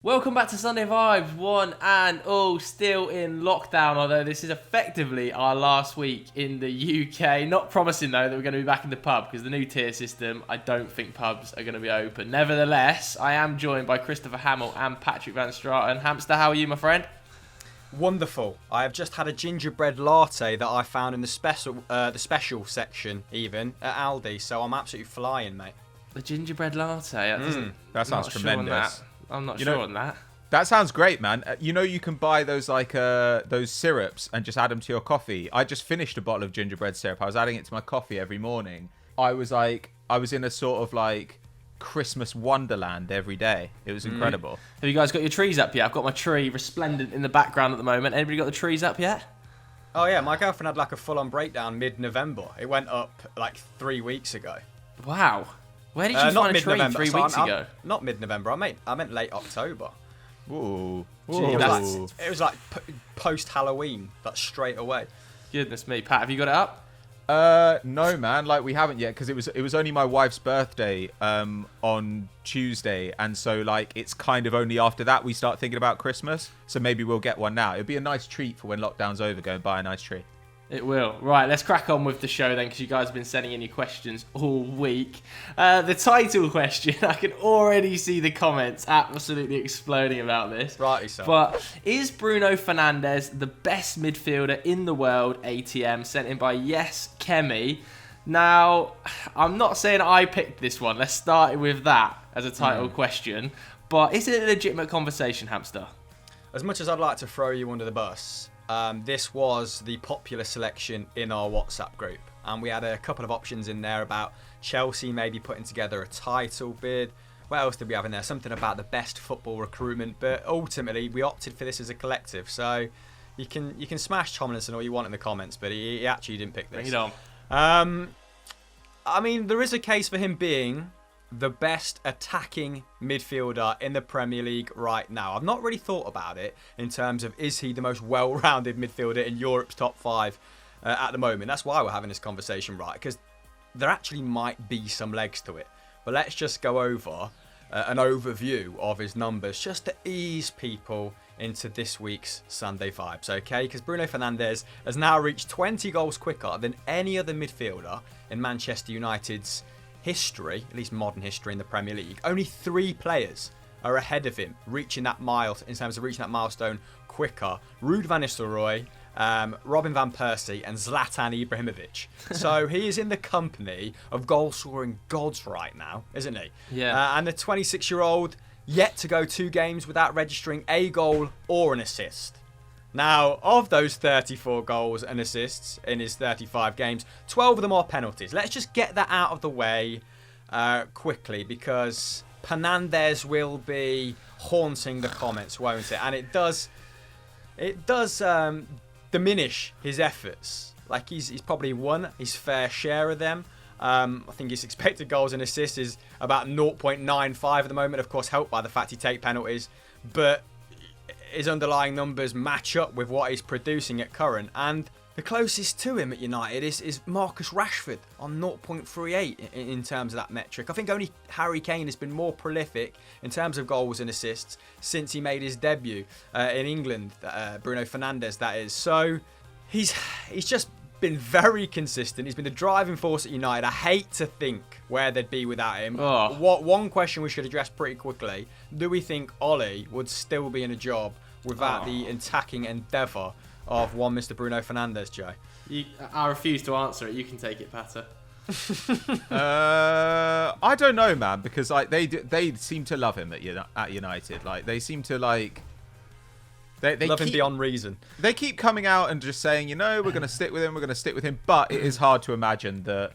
Welcome back to Sunday Vibes, one and all, still in lockdown, although this is effectively our last week in the UK. Not promising, though, that we're going to be back in the pub, because the new tier system, I don't think pubs are going to be open. Nevertheless, I am joined by Christopher Hamill and Patrick Van Straten. Hamster, how are you, my friend? Wonderful. I have just had a gingerbread latte that I found in the special section, even, at Aldi, so I'm absolutely flying, mate. The gingerbread latte? That sounds tremendous. I'm not sure on that. That sounds great, man. You can buy those those syrups and just add them to your coffee. I just finished a bottle of gingerbread syrup. I was adding it to my coffee every morning. I was in a sort of like Christmas wonderland every day. It was incredible. Have you guys got your trees up yet? I've got my tree resplendent in the background at the moment. Anybody got the trees up yet? Oh yeah, my girlfriend had like a full-on breakdown mid-November. It went up like 3 weeks ago. Wow. Where did you find a tree 3 weeks ago? Not mid-November. I meant late October. Ooh. It was like post-Halloween. That's straight away. Goodness me, Pat, have you got it up? No, man. Like we haven't yet because it was only my wife's birthday on Tuesday, and so like it's kind of only after that we start thinking about Christmas. So maybe we'll get one now. It'd be a nice treat for when lockdown's over. Go and buy a nice tree. It will. Right, let's crack on with the show then, because you guys have been sending in your questions all week. The title question, I can already see the comments absolutely exploding about this. Righty so. But is Bruno Fernandes the best midfielder in the world? ATM, sent in by Yes Kemi. Now, I'm not saying I picked this one. Let's start with that as a title question. But is it a legitimate conversation, Hamster? As much as I'd like to throw you under the bus, this was the popular selection in our WhatsApp group, and we had a couple of options in there about Chelsea maybe putting together a title bid. What else did we have in there? Something about the best football recruitment, but ultimately we opted for this as a collective. So you can smash Tomlinson all you want in the comments, but he actually didn't pick this. Bring it on. I mean, there is a case for him being the best attacking midfielder in the Premier League right now. I've not really thought about it in terms of is he the most well-rounded midfielder in Europe's top 5 at the moment. That's why we're having this conversation, right? Because there actually might be some legs to it. But let's just go over an overview of his numbers just to ease people into this week's Sunday Vibes, okay? Because Bruno Fernandes has now reached 20 goals quicker than any other midfielder in Manchester United's history, at least modern history in the Premier League. Only 3 players are ahead of him, reaching that milestone quicker. Ruud van Nistelrooy, Robin van Persie, and Zlatan Ibrahimovic. So he is in the company of goal-scoring gods right now, isn't he? Yeah. And the 26-year-old yet to go 2 games without registering a goal or an assist. Now, of those 34 goals and assists in his 35 games, 12 of them are penalties. Let's just get that out of the way quickly, because Fernandez will be haunting the comments, won't it? And it does diminish his efforts. Like he's probably won his fair share of them. I think his expected goals and assists is about 0.95 at the moment, of course helped by the fact he takes penalties, but his underlying numbers match up with what he's producing at current. And the closest to him at United is Marcus Rashford on 0.38 in terms of that metric. I think only Harry Kane has been more prolific in terms of goals and assists since he made his debut in England, Bruno Fernandes that is. So he's just been very consistent. He's been the driving force at United. I hate to think where they'd be without him. One question we should address pretty quickly: do we think Ollie would still be in a job without the attacking endeavour of one Mr. Bruno Fernandes, Joe? I refuse to answer it. You can take it, Patter. I don't know, man, because like they seem to love him at United. Like they seem to like. They love him beyond reason. They keep coming out and just saying, we're going to stick with him. But it is hard to imagine that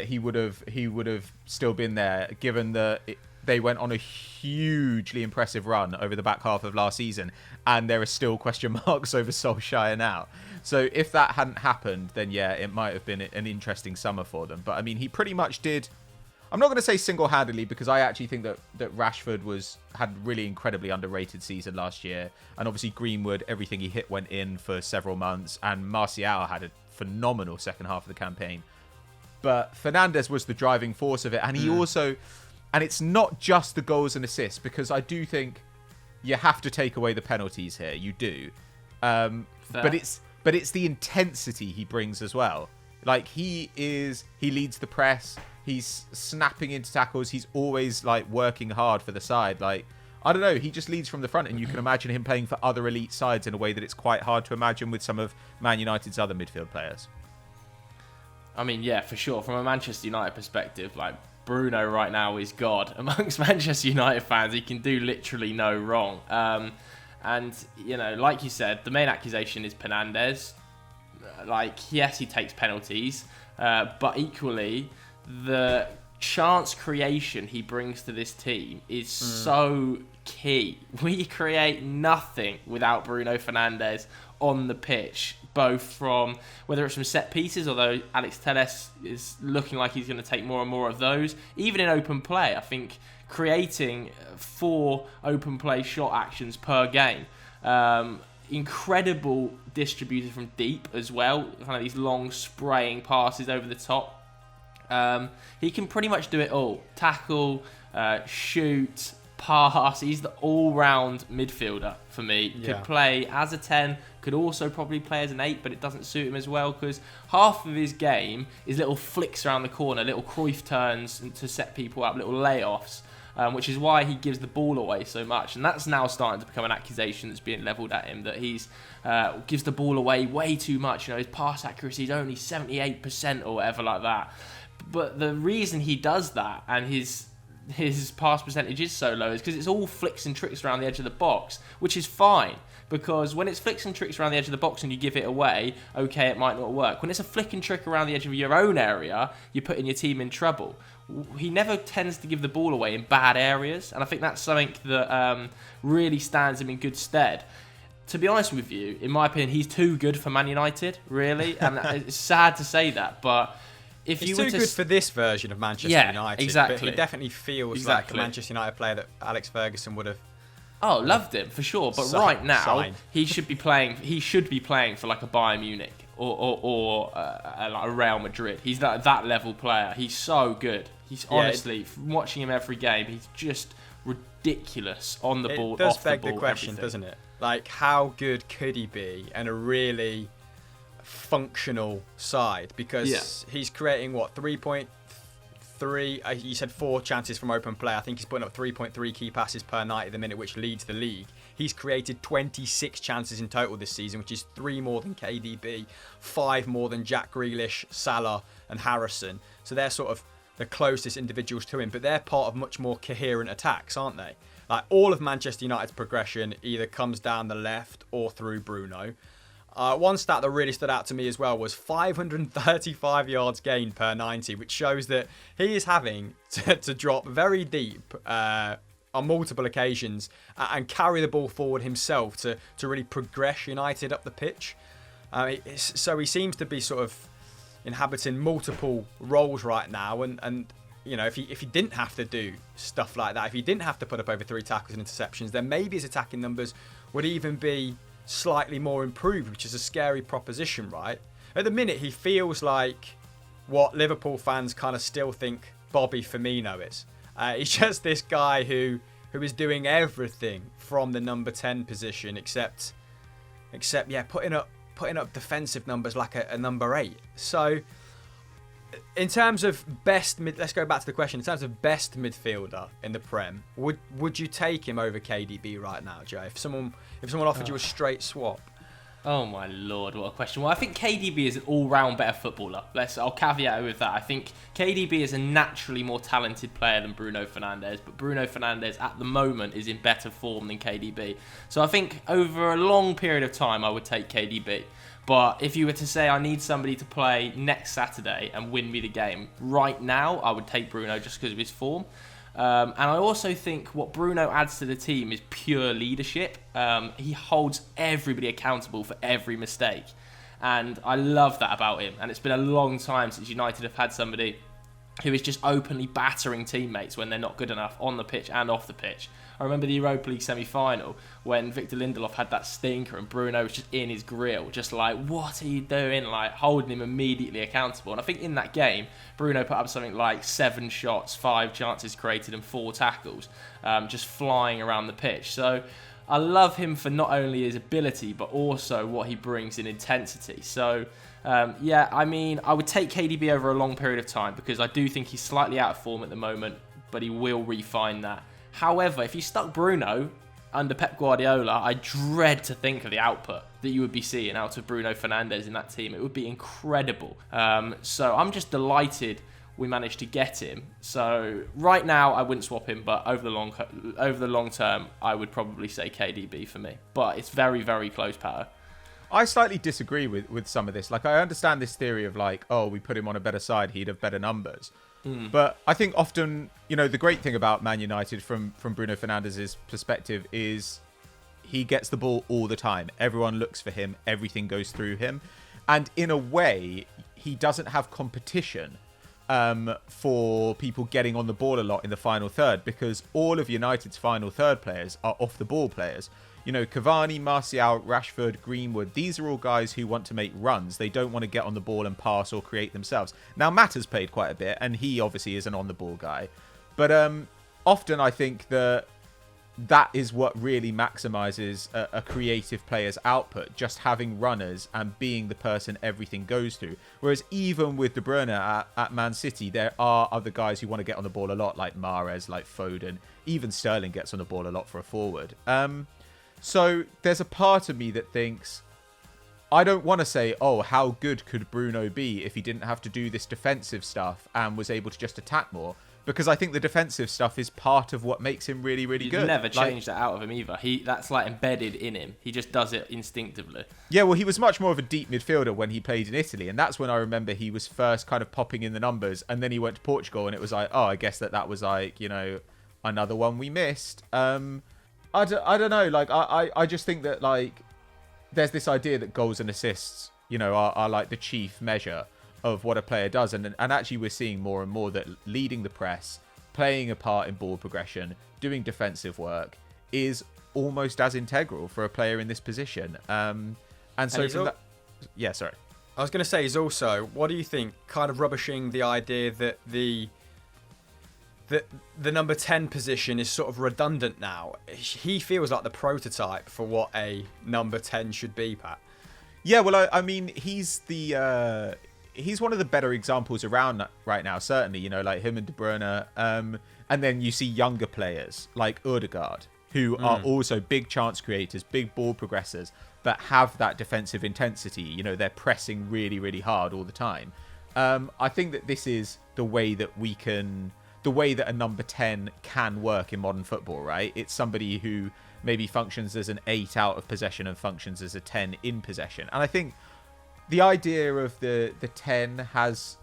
he would have still been there, given that they went on a hugely impressive run over the back half of last season, and there are still question marks over Solskjaer now. So if that hadn't happened, then yeah, it might have been an interesting summer for them. But I mean, he pretty much did. I'm not going to say single-handedly, because I actually think that Rashford had really incredibly underrated season last year. And obviously Greenwood, everything he hit went in for several months. And Martial had a phenomenal second half of the campaign. But Fernandes was the driving force of it. And he also, And it's not just the goals and assists, because I do think you have to take away the penalties here. You do. But it's the intensity he brings as well. Like, he leads the press. He's snapping into tackles. He's always like working hard for the side. Like, I don't know. He just leads from the front, and you can imagine him playing for other elite sides in a way that it's quite hard to imagine with some of Man United's other midfield players. I mean, yeah, for sure. From a Manchester United perspective, like, Bruno right now is God amongst Manchester United fans. He can do literally no wrong. And, you know, like you said, the main accusation is Fernandez. Like, yes, he takes penalties, but equally, the chance creation he brings to this team is so key. We create nothing without Bruno Fernandes on the pitch, both from, whether it's from set pieces, although Alex Telles is looking like he's going to take more and more of those, even in open play. I think creating 4 open play shot actions per game, incredible distributor from deep as well, kind of these long spraying passes over the top. He can pretty much do it all. Tackle, shoot, pass. He's the all-round midfielder for me. Yeah. Could play as a 10, could also probably play as an 8, but it doesn't suit him as well, because half of his game is little flicks around the corner, little Cruyff turns to set people up, little layoffs, which is why he gives the ball away so much. And that's now starting to become an accusation that's being levelled at him, that he's gives the ball away way too much. You know, his pass accuracy is only 78% or whatever like that. But the reason he does that, and his pass percentage is so low, is because it's all flicks and tricks around the edge of the box, which is fine. Because when it's flicks and tricks around the edge of the box and you give it away, okay, it might not work. When it's a flick and trick around the edge of your own area, you're putting your team in trouble. He never tends to give the ball away in bad areas, and I think that's something that really stands him in good stead. To be honest with you, in my opinion, he's too good for Man United, really, and it's sad to say that, but if He's you were too good for this version of Manchester United. Exactly. But he definitely feels like a Manchester United player that Alex Ferguson would have. Oh, loved him for sure. But right now, he should be playing. He should be playing for like a Bayern Munich or like a Real Madrid. He's that level player. He's so good. He's honestly, from watching him every game, he's just ridiculous on the ball. It does off beg the ball, the question, everything. doesn't it? Like, how good could he be in a really functional side? Because he's creating 3.3. You said 4 chances from open play. I think he's putting up 3.3 key passes per night at the minute, which leads the league. He's created 26 chances in total this season, which is 3 more than KDB, 5 more than Jack Grealish, Salah and Harrison. So they're sort of the closest individuals to him, but they're part of much more coherent attacks, aren't they? Like, all of Manchester United's progression either comes down the left or through Bruno. One stat that really stood out to me as well was 535 yards gained per 90, which shows that he is having to drop very deep on multiple occasions and carry the ball forward himself to really progress United up the pitch. So he seems to be sort of inhabiting multiple roles right now, and you know, if he didn't have to do stuff like that, if he didn't have to put up over 3 tackles and interceptions, then maybe his attacking numbers would even be slightly more improved, which is a scary proposition, right? At the minute, he feels like what Liverpool fans kind of still think Bobby Firmino is. He's just this guy who is doing everything from the number 10 position, except putting up defensive numbers like a number 8. So, in terms of let's go back to the question. In terms of best midfielder in the Prem, would you take him over KDB right now, Joe? If someone offered you a straight swap. Oh my lord, what a question. Well, I think KDB is an all-round better footballer. I'll caveat it with that. I think KDB is a naturally more talented player than Bruno Fernandes, but Bruno Fernandes at the moment is in better form than KDB. So I think over a long period of time, I would take KDB. But if you were to say I need somebody to play next Saturday and win me the game, right now I would take Bruno just because of his form. And I also think what Bruno adds to the team is pure leadership. He holds everybody accountable for every mistake. And I love that about him. And it's been a long time since United have had somebody who is just openly battering teammates when they're not good enough on the pitch and off the pitch. I remember the Europa League semi-final when Victor Lindelof had that stinker and Bruno was just in his grill, just like, what are you doing? Like, holding him immediately accountable. And I think in that game, Bruno put up something like 7 shots, 5 chances created and 4 tackles, just flying around the pitch. So I love him for not only his ability, but also what he brings in intensity. So, yeah, I mean, I would take KDB over a long period of time because I do think he's slightly out of form at the moment, but he will refine that. However, if you stuck Bruno under Pep Guardiola, I dread to think of the output that you would be seeing out of Bruno Fernandes in that team. It would be incredible. So I'm just delighted we managed to get him. So right now, I wouldn't swap him, but over the long term, I would probably say KDB for me. But it's very, very close, Pato. I slightly disagree with some of this. Like, I understand this theory of like, oh, we put him on a better side, he'd have better numbers. But I think often, you know, the great thing about Man United from Bruno Fernandes' perspective is he gets the ball all the time. Everyone looks for him. Everything goes through him. And in a way, he doesn't have competition for people getting on the ball a lot in the final third because all of United's final third players are off the ball players. You know, Cavani, Martial, Rashford, Greenwood, these are all guys who want to make runs. They don't want to get on the ball and pass or create themselves. Now, Mata's played quite a bit, and he obviously is an on-the-ball guy. But often I think that is what really maximizes a creative player's output, just having runners and being the person everything goes through. Whereas even with De Bruyne at Man City, there are other guys who want to get on the ball a lot, like Mahrez, like Foden. Even Sterling gets on the ball a lot for a forward. So there's a part of me that thinks, I don't want to say, oh, how good could Bruno be if he didn't have to do this defensive stuff and was able to just attack more? Because I think the defensive stuff is part of what makes him really, really good. You never change that out of him either. That's like embedded in him. He just does it instinctively. Yeah, well, he was much more of a deep midfielder when he played in Italy. And that's when I remember he was first kind of popping in the numbers. And then he went to Portugal and it was like, oh, I guess that was like, you know, another one we missed. I don't know. Like, I just think that, like, there's this idea that goals and assists, you know, are like the chief measure of what a player does. And actually we're seeing more and more that leading the press, playing a part in ball progression, doing defensive work is almost as integral for a player in this position. And so from that... Yeah, sorry. I was going to say, he's also, what do you think, kind of rubbishing the idea that the number 10 position is sort of redundant now. He feels like the prototype for what a number 10 should be, Pat. Yeah, well, I mean, he's one of the better examples around right now, certainly, you know, like him and De Bruyne. And then you see younger players like Odegaard, who are also big chance creators, big ball progressors, but have that defensive intensity. You know, they're pressing really, really hard all the time. I think that this is the way that a number 10 can work in modern football, right? It's somebody who maybe functions as an 8 out of possession and functions as a 10 in possession. And I think the idea of the 10 has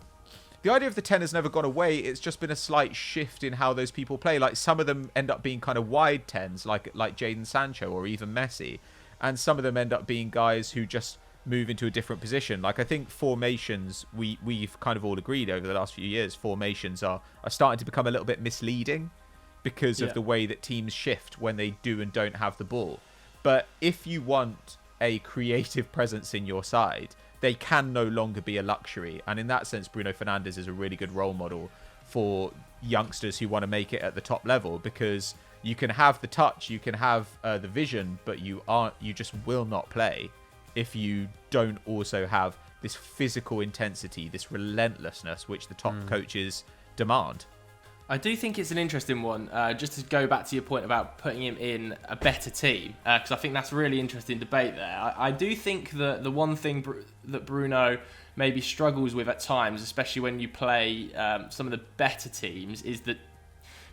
never gone away. It's just been a slight shift in how those people play. Like, some of them end up being kind of wide 10s, like Jadon Sancho or even Messi. And some of them end up being guys who just move into a different position. Like, I think formations, we've kind of all agreed over the last few years, formations are starting to become a little bit misleading because of the way that teams shift when they do and don't have the ball. But if you want a creative presence in your side, they can no longer be a luxury. And in that sense, Bruno Fernandes is a really good role model for youngsters who want to make it at the top level, because you can have the touch, you can have the vision, but you just will not play if you don't also have this physical intensity, this relentlessness, which the top coaches demand. I do think it's an interesting one, just to go back to your point about putting him in a better team, because I think that's a really interesting debate there. I do think that the one thing that Bruno maybe struggles with at times, especially when you play some of the better teams, is that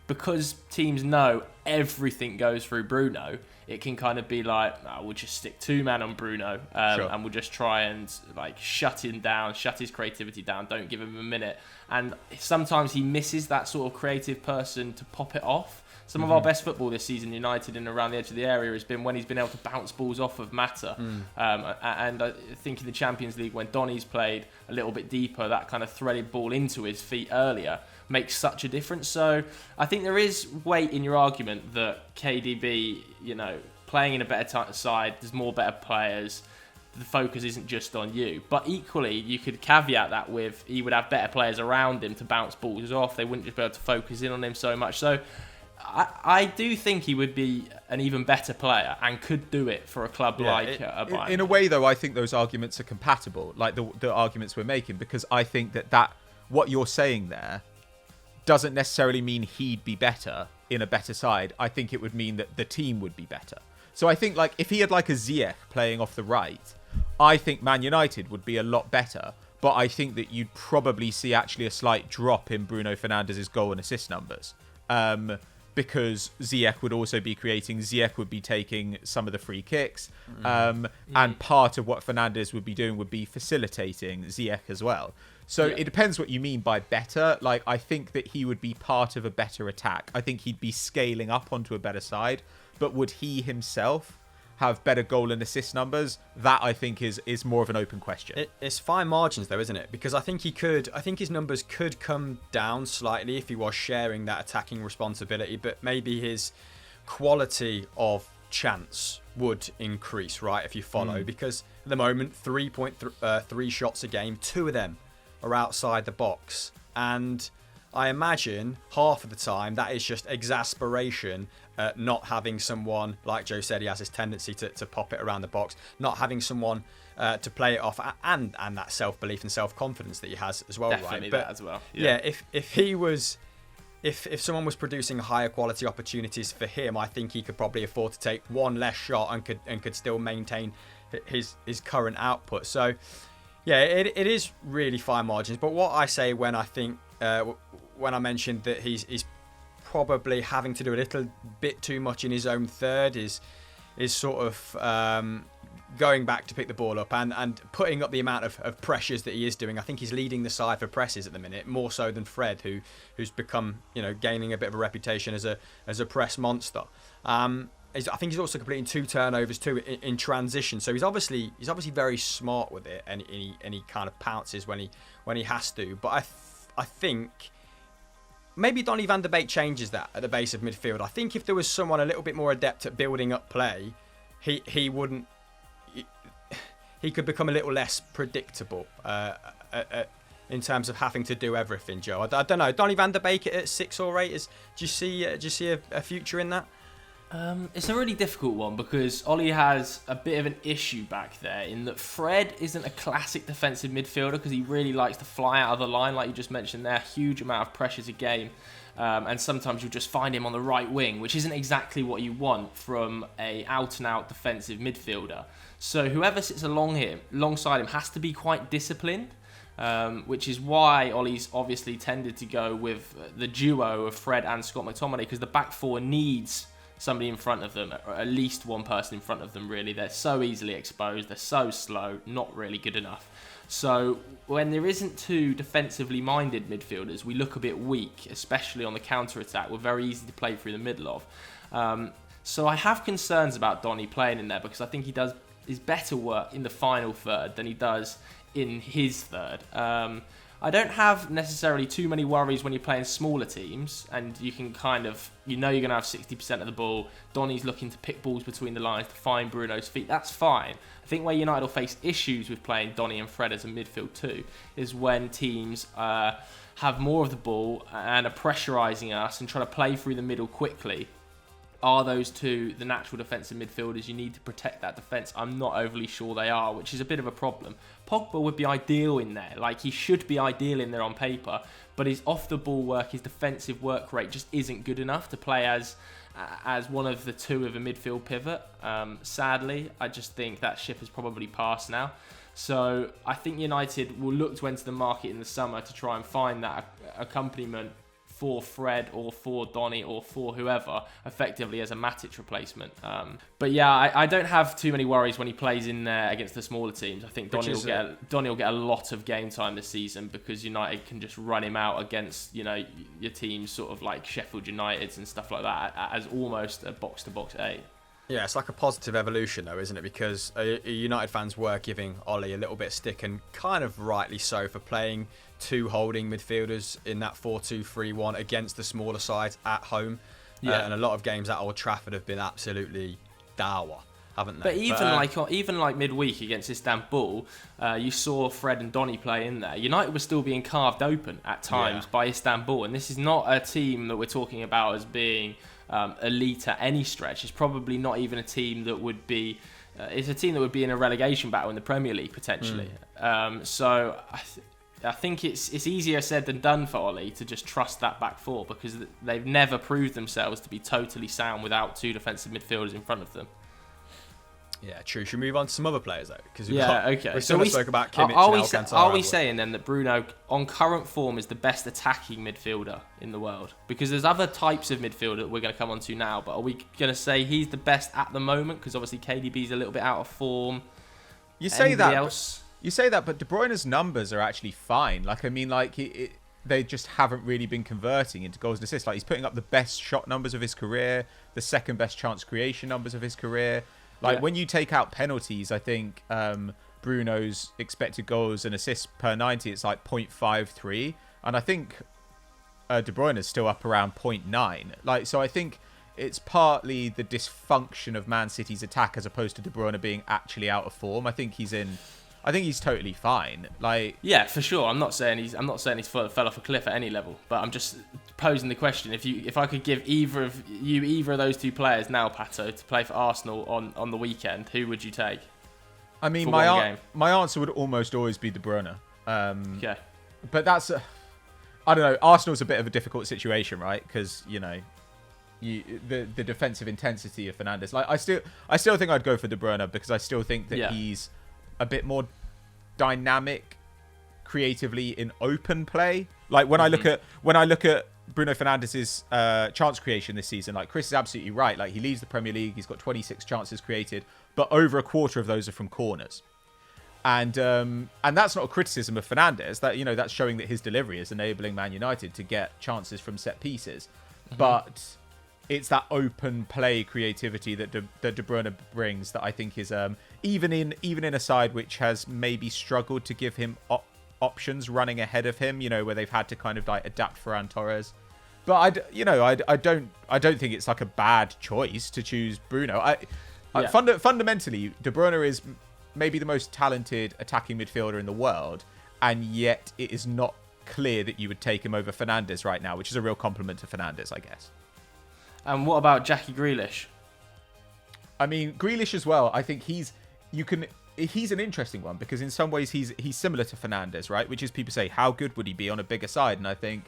because teams know everything goes through Bruno, it can kind of be like, we'll just stick 2-man on Bruno, and we'll just try and like shut him down, shut his creativity down, don't give him a minute. And sometimes he misses that sort of creative person to pop it off. Some of our best football this season, United and around the edge of the area, has been when he's been able to bounce balls off of Mata. And I think in the Champions League, when Donny's played a little bit deeper, that kind of threaded ball into his feet earlier makes such a difference. So I think there is weight in your argument that KDB, playing in a better side, there's more better players. The focus isn't just on you. But equally, you could caveat that with he would have better players around him to bounce balls off. They wouldn't just be able to focus in on him so much. So I do think he would be an even better player and could do it for a club like Bayern. In a way, though, I think those arguments are compatible, like the arguments we're making, because I think that what you're saying there doesn't necessarily mean he'd be better in a better side. I think it would mean that the team would be better. So I think like if he had like a Ziyech playing off the right, I think Man United would be a lot better. But I think that you'd probably see actually a slight drop in Bruno Fernandes' goal and assist numbers. Because Ziyech would also be creating, Ziyech would be taking some of the free kicks. And part of what Fernandes would be doing would be facilitating Ziyech as well. So it depends what you mean by better. Like, I think that he would be part of a better attack. I think he'd be scaling up onto a better side. But would he himself have better goal and assist numbers? That, I think, is more of an open question. It's fine margins, though, isn't it? Because I think his numbers could come down slightly if he was sharing that attacking responsibility, but maybe his quality of chance would increase, right, if you follow. Because at the moment, 3.3 shots a game, 2 of them are outside the box. And I imagine half of the time that is just exasperation at not having someone, like Joe said, he has this tendency to pop it around the box, not having someone to play it off, and that self-belief and self-confidence that he has as well. Definitely, right? that as well. Yeah, if someone was producing higher quality opportunities for him, I think he could probably afford to take one less shot and could still maintain his current output. So yeah, it is really fine margins. But what I say when I mentioned that he's probably having to do a little bit too much in his own third is sort of going back to pick the ball up and putting up the amount of pressures that he is doing. I think he's leading the side for presses at the minute, more so than Fred, who's become, gaining a bit of a reputation as a press monster. I think he's also completing 2 turnovers too in transition. So he's obviously very smart with it, and he kind of pounces when he has to. But I think maybe Donny van de Beek changes that at the base of midfield. I think if there was someone a little bit more adept at building up play, he could become a little less predictable in terms of having to do everything, Joe. I don't know. Donny van de Beek at 6 or 8, do you see a future in that? It's a really difficult one because Ollie has a bit of an issue back there in that Fred isn't a classic defensive midfielder because he really likes to fly out of the line, like you just mentioned there. Huge amount of pressures a game. And sometimes you'll just find him on the right wing, which isn't exactly what you want from a out-and-out defensive midfielder. So whoever sits alongside him has to be quite disciplined, which is why Ollie's obviously tended to go with the duo of Fred and Scott McTominay, because the back four needs somebody in front of them, or at least one person in front of them, really. They're so easily exposed, they're so slow, not really good enough. So when there isn't 2 defensively minded midfielders, we look a bit weak, especially on the counter-attack. We're very easy to play through the middle of. So I have concerns about Donny playing in there because I think he does his better work in the final third than he does in his third. I don't have necessarily too many worries when you're playing smaller teams and you can kind of, you're going to have 60% of the ball. Donny's looking to pick balls between the lines to find Bruno's feet. That's fine. I think where United will face issues with playing Donny and Fred as a midfield too is when teams have more of the ball and are pressurising us and trying to play through the middle quickly. Are those 2 the natural defensive midfielders? You need to protect that defence. I'm not overly sure they are, which is a bit of a problem. Pogba would be ideal in there. Like, he should be ideal in there on paper, but his off-the-ball work, his defensive work rate just isn't good enough to play as one of the 2 of a midfield pivot. Sadly, I just think that ship has probably passed now. So I think United will look to enter the market in the summer to try and find that accompaniment for Fred or for Donny or for whoever, effectively as a Matic replacement. But yeah, I don't have too many worries when he plays in there against the smaller teams. I think Donny will get a lot of game time this season because United can just run him out against, you know, your teams sort of like Sheffield United's and stuff like that as almost a box-to-box 8. Yeah, it's like a positive evolution, though, isn't it? Because United fans were giving Ollie a little bit of stick, and kind of rightly so, for playing two holding midfielders in that 4-2-3-1 against the smaller sides at home. Yeah. And a lot of games at Old Trafford have been absolutely dour, haven't they? But even like midweek against Istanbul, you saw Fred and Donny play in there. United was still being carved open at times by Istanbul, and this is not a team that we're talking about as being elite at any stretch. It's probably not even a team that would be. It's a team that would be in a relegation battle in the Premier League potentially. So I think it's easier said than done for Ollie to just trust that back four because they've never proved themselves to be totally sound without two defensive midfielders in front of them. Yeah, true. Should we move on to some other players, though? Because okay. We spoke about Kimmich and Alcantara. Are we saying then that Bruno, on current form, is the best attacking midfielder in the world? Because there's other types of midfielder that we're going to come on to now, but are we going to say he's the best at the moment? Because obviously KDB's a little bit out of form. You say that, but De Bruyne's numbers are actually fine. Like, I mean, like they just haven't really been converting into goals and assists. Like, he's putting up the best shot numbers of his career, the second best chance creation numbers of his career. Like, when you take out penalties, I think Bruno's expected goals and assists per 90, it's like 0.53. And I think De Bruyne is still up around 0.9. Like, so I think it's partly the dysfunction of Man City's attack as opposed to De Bruyne being actually out of form. I think he's totally fine. Like, yeah, for sure. I'm not saying he's fell off a cliff at any level, but I'm just posing the question: if I could give either of those two players now, Pato, to play for Arsenal on the weekend, who would you take? I mean, my answer would almost always be De Bruyne. Okay, but that's I don't know. Arsenal's a bit of a difficult situation, right? Because the defensive intensity of Fernandez. Like, I still think I'd go for De Bruyne because I still think that he's a bit more dynamic creatively in open play. Like, when I look at Bruno Fernandes's chance creation this season, like, Chris is absolutely right. Like, he leads the Premier League. He's got 26 chances created, but over a quarter of those are from corners. And that's not a criticism of Fernandes. That, that's showing that his delivery is enabling Man United to get chances from set pieces. But it's that open play creativity that De Bruyne brings that I think is even in a side which has maybe struggled to give him options running ahead of him, where they've had to kind of like adapt Ferran Torres. But I don't think it's like a bad choice to choose Bruno. Fundamentally, De Bruyne is maybe the most talented attacking midfielder in the world, and yet it is not clear that you would take him over Fernandes right now, which is a real compliment to Fernandes, I guess. And what about Jackie Grealish? I mean, Grealish as well. I think he's an interesting one because in some ways he's similar to Fernandes, right? Which is, people say, how good would he be on a bigger side? And I think,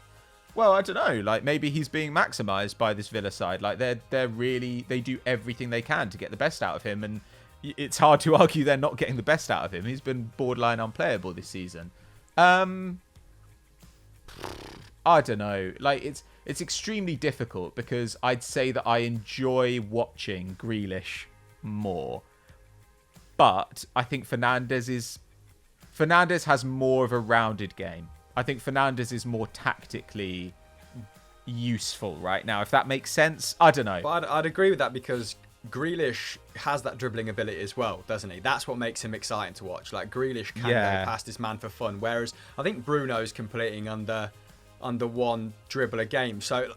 well, I don't know. Like, maybe he's being maximised by this Villa side. Like, they do everything they can to get the best out of him, and it's hard to argue they're not getting the best out of him. He's been borderline unplayable this season. I don't know. Like, it's extremely difficult because I'd say that I enjoy watching Grealish more. But I think Fernandez has more of a rounded game. I think Fernandez is more tactically useful right now, if that makes sense. I don't know. But I'd agree with that because Grealish has that dribbling ability as well, doesn't he? That's what makes him exciting to watch. Like, Grealish can go past his man for fun, whereas I think Bruno's completing under one dribble a game. So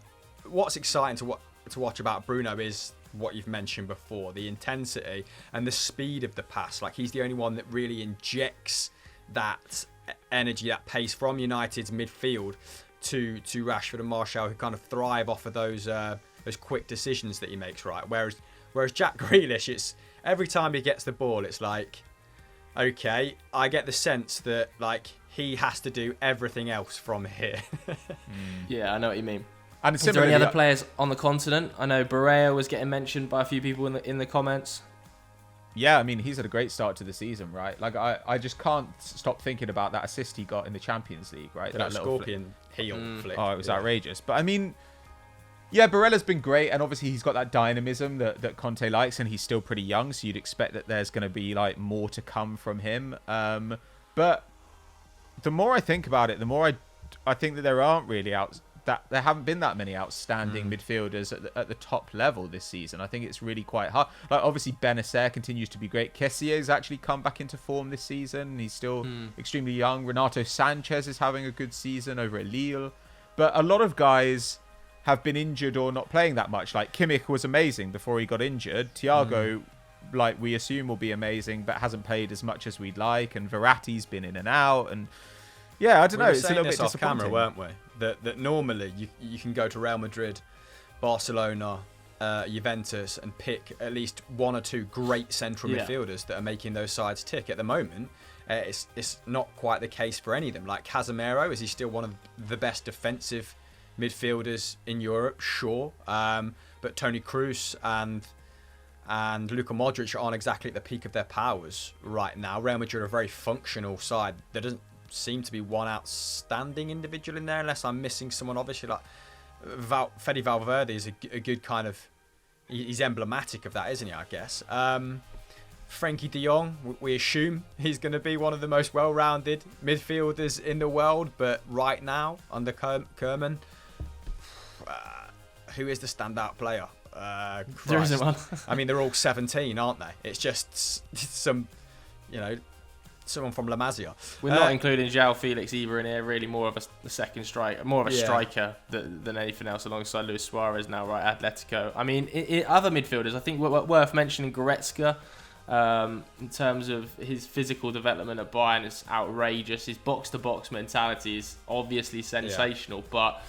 what's exciting to watch about Bruno is what you've mentioned before, the intensity and the speed of the pass. Like, he's the only one that really injects that energy, that pace from United's midfield to Rashford and Martial, who kind of thrive off of those quick decisions that he makes, right? Whereas Jack Grealish, it's every time he gets the ball, it's like, okay, I get the sense that, like, he has to do everything else from here. Yeah, I know what you mean. And is there any other players on the continent? I know Barrea was getting mentioned by a few people in the comments. Yeah, I mean, he's had a great start to the season, right? Like, I just can't stop thinking about that assist he got in the Champions League, right? That scorpion heel flick. Oh, it was outrageous. But I mean, yeah, Barella's been great, and obviously he's got that dynamism that Conte likes, and he's still pretty young, so you'd expect that there's going to be like more to come from him. But the more I think about it, the more I think that there haven't been that many outstanding midfielders at the top level this season. I think it's really quite hard. Like, obviously Benacer continues to be great. Kessier's actually come back into form this season. He's still extremely young. Renato Sanchez is having a good season over at Lille. But a lot of guys have been injured or not playing that much. Like, Kimmich was amazing before he got injured. Thiago, like, we assume will be amazing, but hasn't played as much as we'd like. And Verratti's been in and out. And yeah, I don't know. It's a little bit off disappointing. camera, weren't we? That normally you can go to Real Madrid, Barcelona, Juventus, and pick at least one or two great central midfielders that are making those sides tick. At the moment, it's not quite the case for any of them. Like Casemiro, is he still one of the best defensive midfielders in Europe? Sure, but Toni Kroos and Luka Modric aren't exactly at the peak of their powers right now. Real Madrid are a very functional side. There doesn't seem to be one outstanding individual in there, unless I'm missing someone. Obviously, like Fede Valverde is a good kind of... He's emblematic of that, isn't he, I guess? Frenkie de Jong, we assume he's going to be one of the most well-rounded midfielders in the world, but right now, under Koeman, who is the standout player? There isn't one. I mean, they're all 17, aren't they? It's just some, someone from La Masia. We're not including João Felix either in here. Really, more of a second striker, more of a striker than anything else, alongside Luis Suarez now, right? Atletico. I mean, other midfielders, I think worth mentioning Goretzka. In terms of his physical development at Bayern, is outrageous. His box-to-box mentality is obviously sensational, but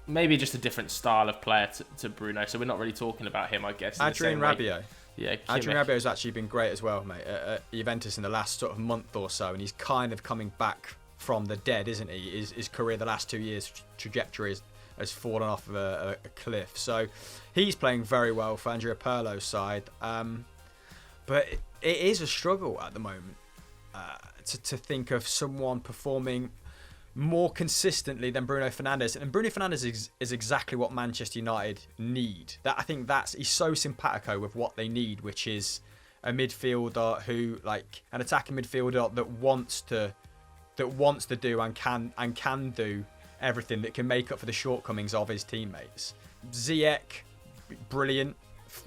maybe just a different style of player to Bruno. So we're not really talking about him, I guess. Adrien Rabiot. Yeah, Adrien Rabiot has actually been great as well, mate, at Juventus in the last sort of month or so, and he's kind of coming back from the dead, isn't he? His career the last 2 years trajectory has fallen off of a cliff. So he's playing very well for Andrea Pirlo's side. But it is a struggle at the moment to think of someone performing more consistently than Bruno Fernandes. And Bruno Fernandes is exactly what Manchester United need. I think he's so simpatico with what they need, which is a midfielder who, like, an attacking midfielder that wants to do and can do everything, that can make up for the shortcomings of his teammates. Ziyech, brilliant.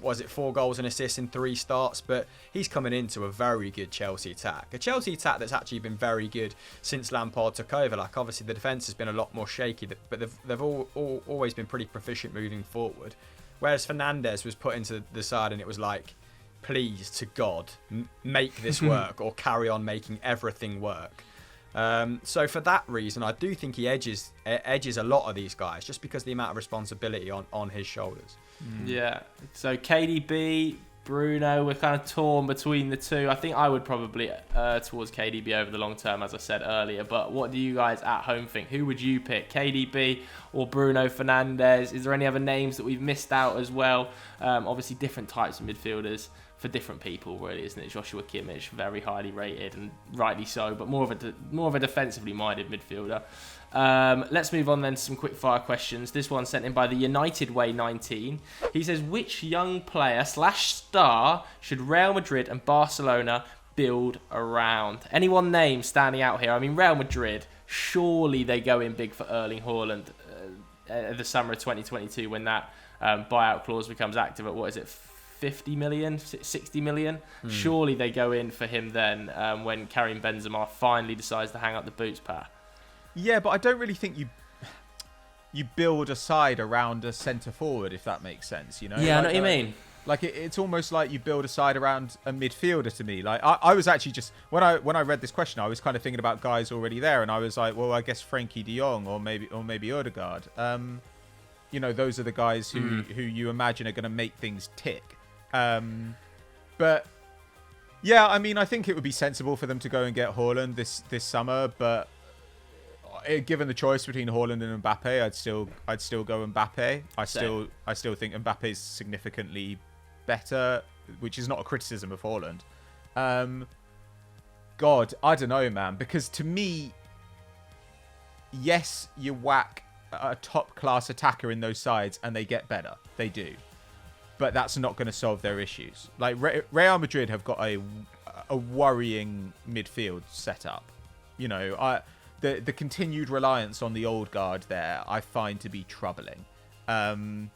Was it 4 goals and assists in 3 starts? But he's coming into a very good Chelsea attack. A Chelsea attack that's actually been very good since Lampard took over. Like, obviously, the defence has been a lot more shaky, but they've always been pretty proficient moving forward. Whereas Fernandez was put into the side and it was like, please, to God, make this work or carry on making everything work. So for that reason, I do think he edges a lot of these guys, just because of the amount of responsibility on his shoulders. Yeah. So KDB, Bruno, we're kind of torn between the two. I think I would probably towards KDB over the long term, as I said earlier. But what do you guys at home think? Who would you pick, KDB or Bruno Fernandes? Is there any other names that we've missed out as well? Obviously, different types of midfielders for different people, really, isn't it? Joshua Kimmich, very highly rated and rightly so, but more of a defensively minded midfielder. Let's move on then to some quick fire questions. This one sent in by the United Way 19. He says, which young player / star should Real Madrid and Barcelona build around? Any one name standing out here? I mean, Real Madrid, surely they go in big for Erling Haaland the summer of 2022 when that buyout clause becomes active at, what is it, 50 million, 60 million? Surely they go in for him then when Karim Benzema finally decides to hang up the boots, Pat. Yeah, but I don't really think you build a side around a centre forward, if that makes sense. Yeah, I know what you mean. Like it's almost like you build a side around a midfielder to me. Like I was actually just when I read this question, I was kind of thinking about guys already there, and I was like, well, I guess Frenkie de Jong or maybe Odegaard. Those are the guys who you imagine are going to make things tick. But yeah, I mean, I think it would be sensible for them to go and get Haaland this summer, but given the choice between Haaland and Mbappe, I'd still go Mbappe. I still think Mbappe's significantly better which is not a criticism of Haaland. God, I don't know, man, because to me, yes, you whack a top-class attacker in those sides and they get better. They do. But that's not going to solve their issues. Like, Real Madrid have got a worrying midfield setup. You know, the continued reliance on the old guard there, I find to be troubling. And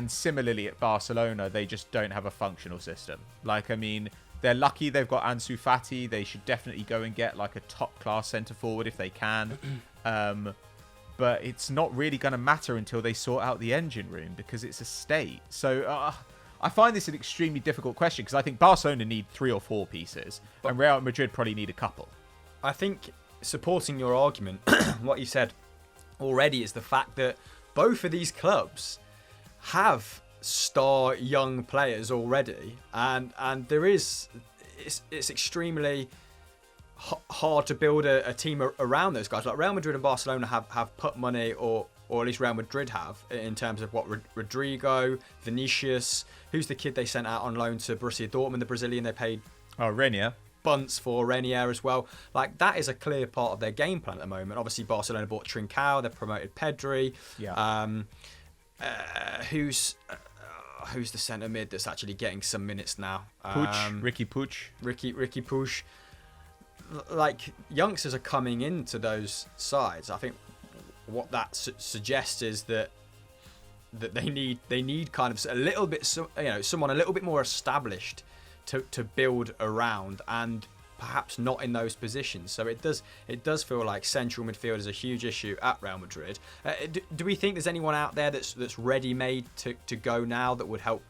similarly at Barcelona, they just don't have a functional system. Like, I mean, they're lucky they've got Ansu Fati. They should definitely go and get like a top-class centre-forward if they can. But it's not really going to matter until they sort out the engine room because it's a state. So I find this an extremely difficult question because I think Barcelona need 3 or 4 pieces and Real Madrid probably need a couple. I think supporting your argument, what you said already is the fact that both of these clubs have star young players already, and there is it's extremely hard to build a team around those guys. Like Real Madrid and Barcelona have put money, or at least Real Madrid have, in terms of what Rodrigo, Vinicius, who's the kid they sent out on loan to Borussia Dortmund, the Brazilian they paid Renier bunts for, Renier as well. Like, that is a clear part of their game plan at the moment. Obviously Barcelona bought Trincao, they've promoted Pedri. Who's the centre mid that's actually getting some minutes now? Ricky Puig. Ricky Puig. Like, youngsters are coming into those sides. I think what that suggests is that they need kind of a little bit, someone a little bit more established to build around, and perhaps not in those positions. So it does feel like central midfield is a huge issue at Real Madrid. Do we think there's anyone out there that's ready made to go now that would help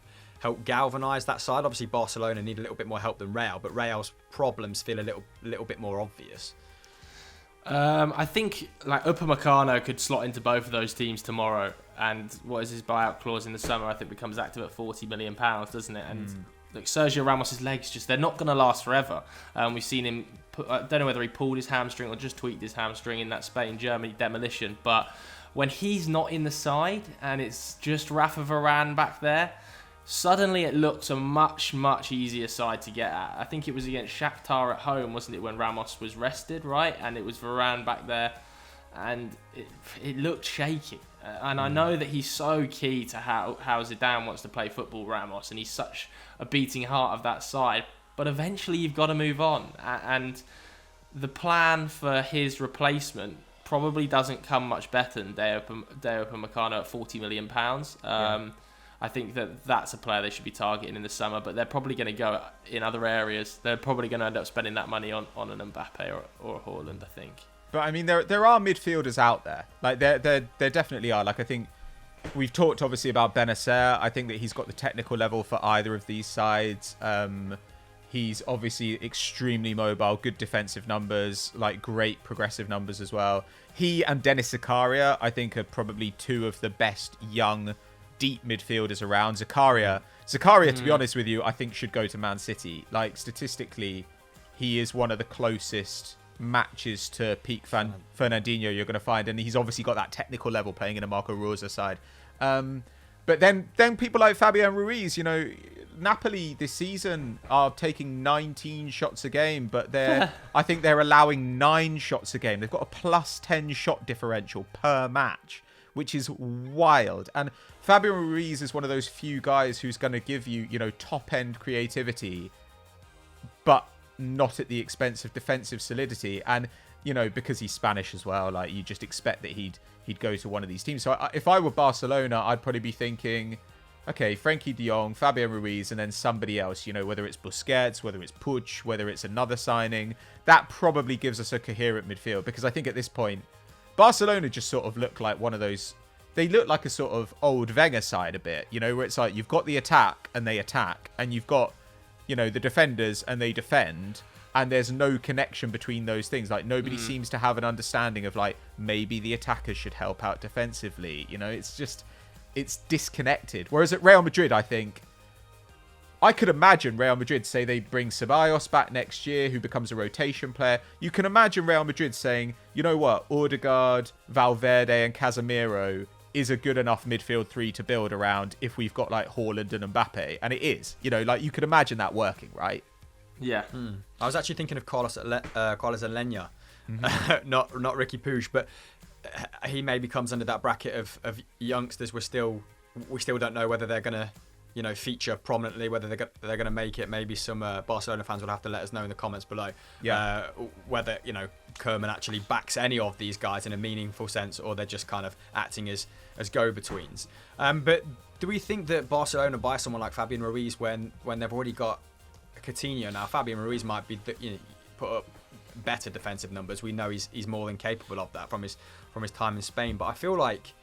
galvanise that side? Obviously Barcelona need a little bit more help than Real, but Real's problems feel a little bit more obvious. I think like Upamecano could slot into both of those teams tomorrow, and what is his buyout clause in the summer? I think becomes active at £40 million, doesn't it? And like Sergio Ramos's legs, they're not going to last forever. We've seen him. I don't know whether he pulled his hamstring or just tweaked his hamstring in that Spain-Germany demolition. But when he's not in the side and it's just Rafa Varane back there, suddenly it looks a much, much easier side to get at. I think it was against Shakhtar at home, wasn't it, when Ramos was rested, right? And it was Varane back there, and it looked shaky. And I know that he's so key to how Zidane wants to play football, Ramos, and he's such a beating heart of that side. But eventually you've got to move on. And the plan for his replacement probably doesn't come much better than Deo Upamecano at £40 million. I think that's a player they should be targeting in the summer, but they're probably going to go in other areas. They're probably going to end up spending that money on an Mbappe or a Haaland, I think. But I mean, there are midfielders out there. Like there definitely are. Like I think we've talked obviously about Benacer. I think that he's got the technical level for either of these sides. He's obviously extremely mobile, good defensive numbers, like great progressive numbers as well. He and Denis Zakaria, I think, are probably 2 of the best young, deep midfielders around. Zakaria, to be honest with you, I think should go to Man City. Like statistically, he is one of the closest matches to peak Fernandinho you're going to find, and he's obviously got that technical level playing in a Marco Rosa side. But then people like Fabian Ruiz, you know, Napoli this season are taking 19 shots a game, but I think they're allowing 9 shots a game. They've got a plus 10 shot differential per match, which is wild. And Fabian Ruiz is one of those few guys who's going to give you, you know, top end creativity, but not at the expense of defensive solidity. And, you know, because he's Spanish as well, like you just expect that he'd go to one of these teams. So if I were Barcelona, I'd probably be thinking, okay, Frankie de Jong, Fabian Ruiz, and then somebody else, you know, whether it's Busquets, whether it's Puig, whether it's another signing. That probably gives us a coherent midfield, because I think at this point, Barcelona just sort of look like one of those, they look like a sort of old Wenger side a bit, you know, where it's like you've got the attack and they attack, and you've got, you know, the defenders and they defend, and there's no connection between those things. Like nobody seems to have an understanding of like maybe the attackers should help out defensively. You know, it's just, it's disconnected. Whereas at Real Madrid, I think I could imagine Real Madrid say they bring Ceballos back next year, who becomes a rotation player. You can imagine Real Madrid saying, you know what, Odegaard, Valverde and Casemiro is a good enough midfield three to build around if we've got like Haaland and Mbappe, and it is, like you could imagine that working, right? Yeah. I was actually thinking of Carlos Alenya, not Ricky Puig, but he maybe comes under that bracket of youngsters. We still don't know whether they're gonna feature prominently, whether they're gonna make it. Maybe some Barcelona fans will have to let us know in the comments below whether Koeman actually backs any of these guys in a meaningful sense, or they're just kind of acting as go-betweens. But do we think that Barcelona buy someone like Fabian Ruiz when they've already got Coutinho? Now Fabian Ruiz might be put up better defensive numbers. We know he's more than capable of that from his time in Spain. But I feel like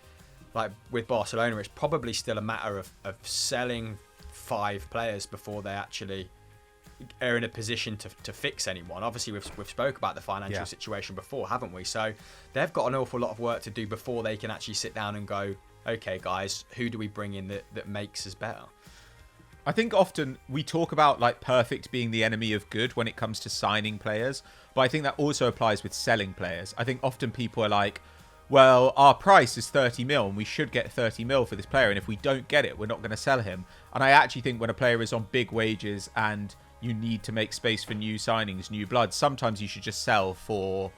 with Barcelona, it's probably still a matter of selling 5 players before they actually are in a position to fix anyone. Obviously, we've spoke about the financial situation before, haven't we? So they've got an awful lot of work to do before they can actually sit down and go, okay, guys, who do we bring in that makes us better? I think often we talk about like perfect being the enemy of good when it comes to signing players, but I think that also applies with selling players. I think often people are like, well, our price is 30 mil and we should get 30 mil for this player, and if we don't get it, we're not going to sell him. And I actually think when a player is on big wages and you need to make space for new signings, new blood, sometimes you should just sell for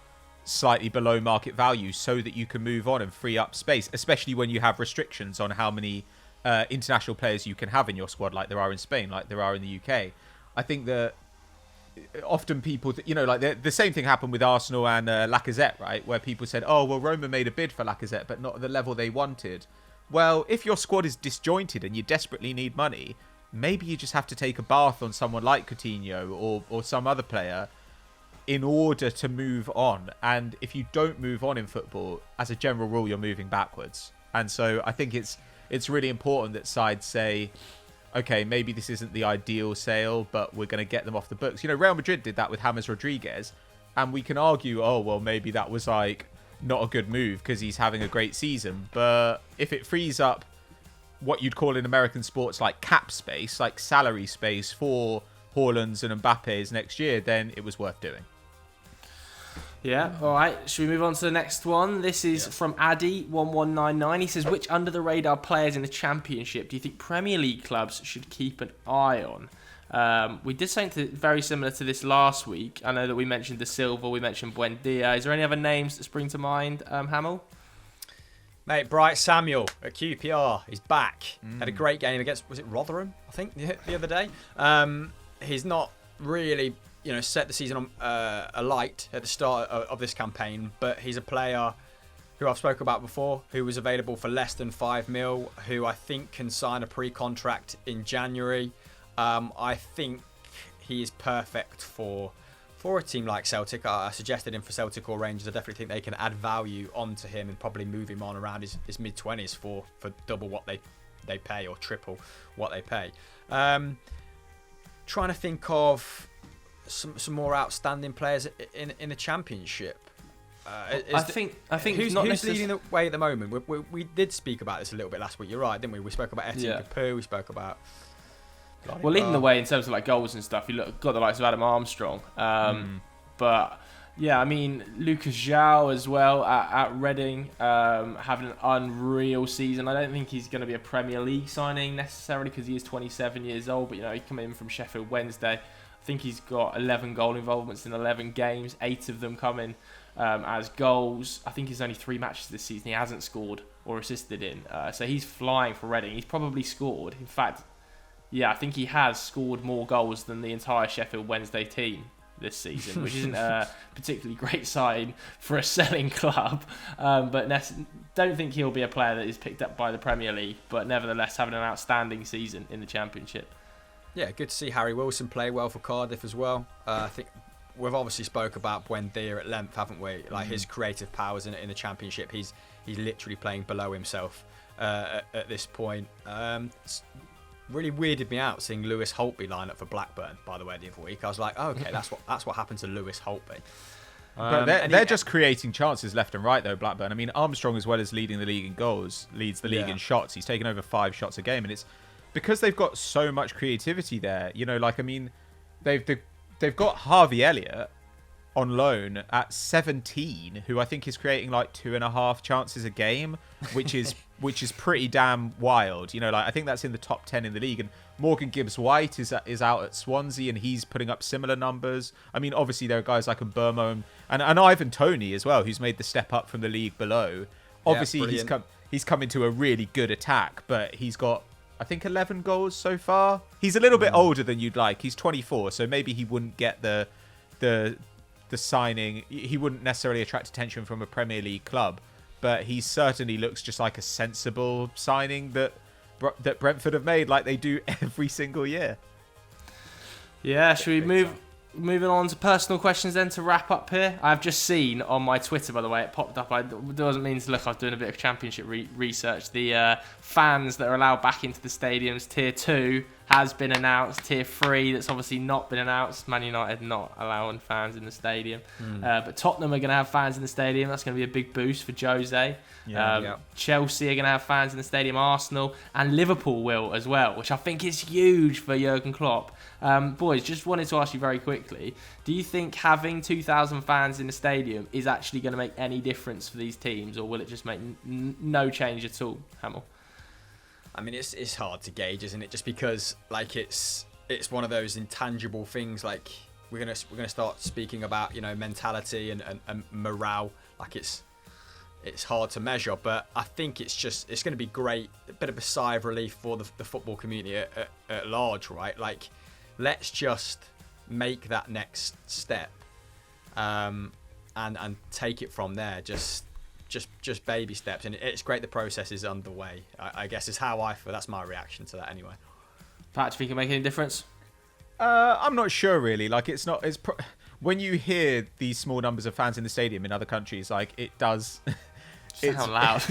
slightly below market value so that you can move on and free up space, especially when you have restrictions on how many international players you can have in your squad, like there are in Spain, like there are in the UK. I think that often people, like the same thing happened with Arsenal and Lacazette, right? Where people said, oh, well, Roma made a bid for Lacazette, but not at the level they wanted. Well, if your squad is disjointed and you desperately need money, maybe you just have to take a bath on someone like Coutinho or some other player in order to move on. And if you don't move on in football, as a general rule, you're moving backwards. And so I think it's really important that sides say, okay, maybe this isn't the ideal sale, but we're going to get them off the books. Real Madrid did that with James Rodriguez, and we can argue, oh, well, maybe that was like not a good move because he's having a great season. But if it frees up what you'd call in American sports like cap space, like salary space for Haaland's and Mbappe's next year, then it was worth doing. Yeah, all right. Should we move on to the next one? This is from Addy1199. He says, which under-the-radar players in the Championship do you think Premier League clubs should keep an eye on? We did something very similar to this last week. I know that we mentioned De Silva, we mentioned Buendia. Is there any other names that spring to mind, Hamill? Mate, Bright Samuel at QPR. He's back. Had a great game against, was it Rotherham, I think, the other day. He's not really set the season on alight at the start of this campaign, but he's a player who I've spoken about before, who was available for less than 5 mil, who I think can sign a pre-contract in January. I think he is perfect for a team like Celtic. I suggested him for Celtic or Rangers. I definitely think they can add value onto him and probably move him on around his mid-20s for double what they pay or triple what they pay. Trying to think of some more outstanding players in the Championship. I think who's not leading the way at the moment? We did speak about this a little bit last week. You're right, didn't we? We spoke about Etienne Capoue. We spoke about. Well, leading the way in terms of like goals and stuff, you got the likes of Adam Armstrong. But yeah, I mean Lucas João as well at Reading, having an unreal season. I don't think he's going to be a Premier League signing necessarily because he is 27 years old. But he came in from Sheffield Wednesday. I think he's got 11 goal involvements in 11 games, 8 of them coming as goals. I think he's only 3 matches this season he hasn't scored or assisted in. So he's flying for Reading. He's probably scored. In fact, I think he has scored more goals than the entire Sheffield Wednesday team this season, which isn't a particularly great sign for a selling club. But don't think he'll be a player that is picked up by the Premier League, but nevertheless having an outstanding season in the Championship. Yeah, good to see Harry Wilson play well for Cardiff as well. I think we've obviously spoke about Buendia at length, haven't we? Like his creative powers in the Championship. He's literally playing below himself at this point. Really weirded me out seeing Lewis Holtby line up for Blackburn, by the way, the other week. I was like, oh, okay, that's what happened to Lewis Holtby. But they're just creating chances left and right, though, Blackburn. I mean, Armstrong, as well as leading the league in goals, leads the league in shots. He's taken over 5 shots a game, and it's because they've got so much creativity there. They've got Harvey Elliott on loan at 17, who I think is creating like 2.5 chances a game, which is which is pretty damn wild. You know, like I think that's in the top 10 in the league. And Morgan Gibbs-White is out at Swansea, and he's putting up similar numbers. I mean, obviously there are guys like Mbeumo and Ivan Toney as well, who's made the step up from the league below. Obviously, he's come into a really good attack, but he's got, I think, 11 goals so far. He's a little bit older than you'd like. He's 24, so maybe he wouldn't get the signing. He wouldn't necessarily attract attention from a Premier League club, but he certainly looks just like a sensible signing that Brentford have made, like they do every single year. Yeah, should we moving on to personal questions then to wrap up here? I've just seen on my Twitter, by the way, it popped up. It doesn't mean to look. I was doing a bit of championship research. The fans that are allowed back into the stadiums, tier 2 has been announced. Tier 3 that's obviously not been announced. Man United not allowing fans in the stadium, but Tottenham are going to have fans in the stadium. That's going to be a big boost for Jose. Chelsea are going to have fans in the stadium. Arsenal and Liverpool will as well, which I think is huge for Jurgen Klopp. Boys, just wanted to ask you very quickly, do you think having 2,000 fans in the stadium is actually going to make any difference for these teams, or will it just make no change at all, Hamill? I mean, it's hard to gauge, isn't it? Just because like it's one of those intangible things. Like we're gonna start speaking about, you know, mentality and morale. Like it's hard to measure, but I think it's going to be great. A bit of a sigh of relief for the football community at large, right? Like, let's just make that next step, and take it from there. Just baby steps, and it's great the process is underway. I guess is how I feel. That's my reaction to that anyway. Pat, do you think it make any difference? I'm not sure really. Like when you hear these small numbers of fans in the stadium in other countries, like it does. Sound loud.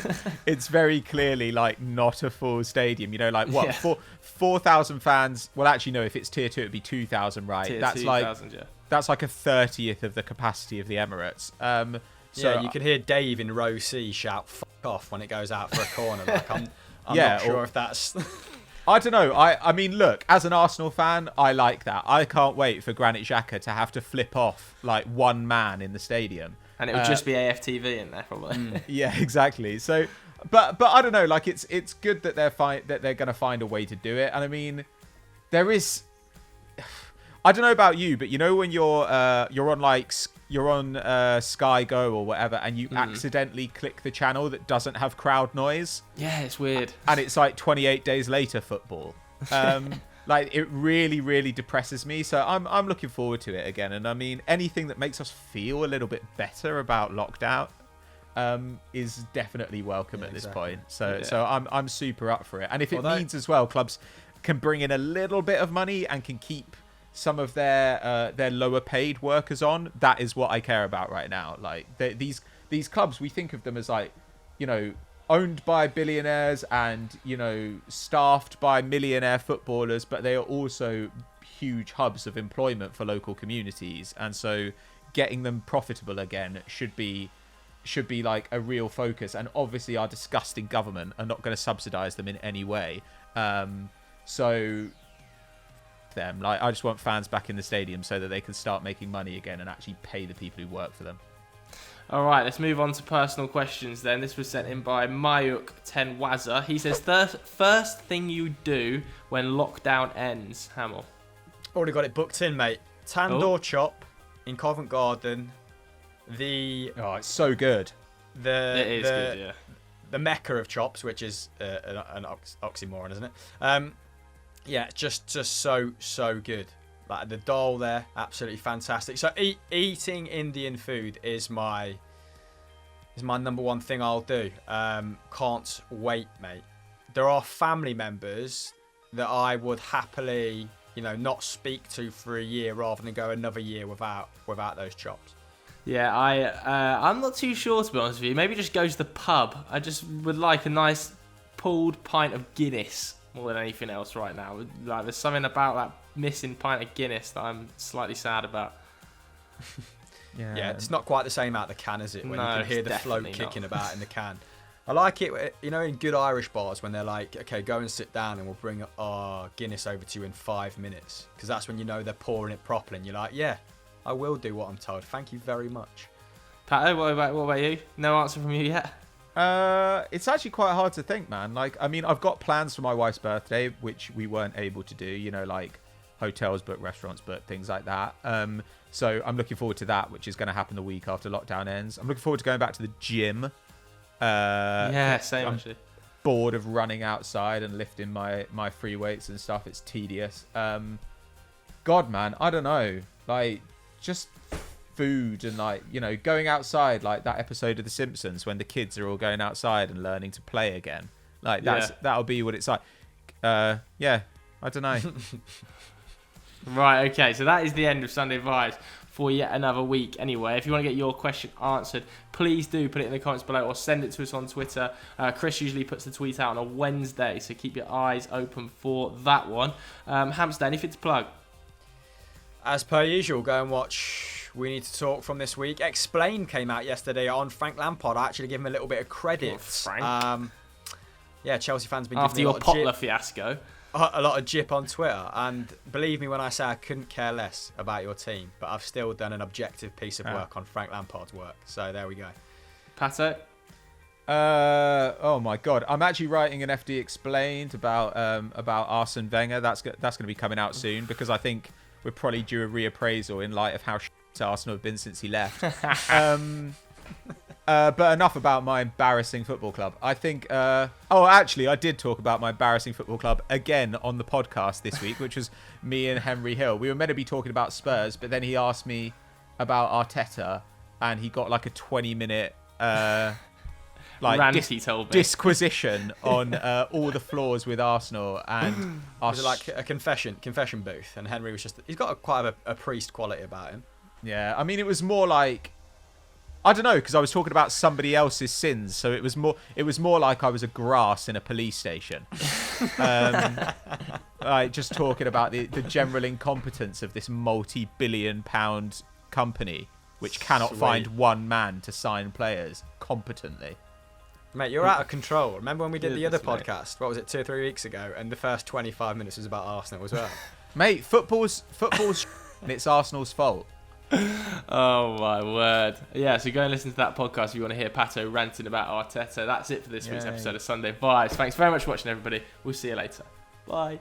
It's very clearly like not a full stadium. You know, like what 4,000 fans. Well, actually, no. If it's tier 2, it'd be 2,000, right? Tier that's 2,000, like that's like a 30th of the capacity of the Emirates. So yeah, you can hear Dave in row C shout "fuck off" when it goes out for a corner. Like I'm not sure if that's. I don't know. I mean, look, as an Arsenal fan, I like that. I can't wait for Granit Xhaka to have to flip off like one man in the stadium. And it would just be AFTV in there, probably. Yeah, exactly. So, but I don't know. Like, it's good that they're going to find a way to do it. And I mean, there is. I don't know about you, but you know when you're on Sky Go or whatever, and you accidentally click the channel that doesn't have crowd noise. Yeah, it's weird. And it's like 28 days later football. Like it really, really depresses me. So I'm looking forward to it again. And I mean, anything that makes us feel a little bit better about lockdown is definitely welcome at this point. So I'm super up for it. And if it means as well, clubs can bring in a little bit of money and can keep some of their lower paid workers on, that is what I care about right now. Like these clubs, we think of them as like, you know, owned by billionaires and, you know, staffed by millionaire footballers, but they are also huge hubs of employment for local communities. And so getting them profitable again should be like a real focus. And obviously our disgusting government are not going to subsidize them in any way. So them, like, I just want fans back in the stadium so that they can start making money again and actually pay the people who work for them. All right, let's move on to personal questions then. This was sent in by Mayuk Tenwaza. He says, first thing you do when lockdown ends, Hamill. Already got it booked in, mate. Tandoor chop in Covent Garden. It's so good. It is good, yeah. The mecca of chops, which is an oxymoron, isn't it? Yeah, just so good. Like the dal there, absolutely fantastic. So eating Indian food is my number one thing I'll do. Can't wait, mate. There are family members that I would happily, you know, not speak to for a year rather than go another year without those chops. Yeah, I'm not too sure, to be honest with you. Maybe just go to the pub. I just would like a nice pulled pint of Guinness more than anything else right now. Like, there's something about that missing pint of Guinness that I'm slightly sad about. Yeah, it's not quite the same out the can, is it? When you can hear the float kicking about in the can. I like it, you know, in good Irish bars when they're like, okay, go and sit down and we'll bring our Guinness over to you in 5 minutes. Because that's when you know they're pouring it properly and you're like, yeah, I will do what I'm told. Thank you very much. Pato, what about you? No answer from you yet? It's actually quite hard to think, man. Like, I mean, I've got plans for my wife's birthday, which we weren't able to do, you know, like hotels booked, restaurants booked, things like that. So I'm looking forward to that, which is going to happen the week after lockdown ends. I'm looking forward to going back to the gym. Yeah, same actually. Bored of running outside and lifting my free weights and stuff. It's tedious. God, man, I don't know. Like, just food and, like, you know, going outside, like that episode of The Simpsons when the kids are all going outside and learning to play again. Like, that'll be what it's like. Yeah, I don't know. Right, okay, so that is the end of Sunday Vibes for yet another week anyway. If you want to get your question answered, please do put it in the comments below or send it to us on Twitter. Chris usually puts the tweet out on a Wednesday, so keep your eyes open for that one. Hamster, anything to plug? As per usual, go and watch We Need to Talk from this week. Explain came out yesterday on Frank Lampard. I actually give him a little bit of credit. Oh, Frank. Yeah, Chelsea fans been after giving me your Potler fiasco. A lot of jip on Twitter, and believe me when I say I couldn't care less about your team, but I've still done an objective piece of work on Frank Lampard's work. So there we go. Pato? Oh my God, I'm actually writing an FD Explained about Arsene Wenger. That's going to be coming out soon, because I think we're probably due a reappraisal in light of how Arsenal have been since he left. But enough about my embarrassing football club. I think... actually, I did talk about my embarrassing football club again on the podcast this week, which was me and Henry Hill. We were meant to be talking about Spurs, but then he asked me about Arteta, and he got like a 20-minute... Rant, he told me. Disquisition on all the flaws with Arsenal. And was it like a confession booth? And Henry was just... He's got quite a priest quality about him. Yeah, I mean, it was more like... I don't know, because I was talking about somebody else's sins, so it was more like I was a grass in a police station. Like, just talking about the general incompetence of this multi-billion-pound company, which cannot find one man to sign players competently. Mate, you're out of control. Remember when we did the other podcast? What was it, 2 or 3 weeks ago? And the first 25 minutes was about Arsenal as well. Mate, football's and it's Arsenal's fault. Oh my word. Yeah, so go and listen to that podcast if you want to hear Pato ranting about Arteta. That's it for this week's episode of Sunday Vibes. Thanks very much for watching, everybody. We'll see you later. Bye.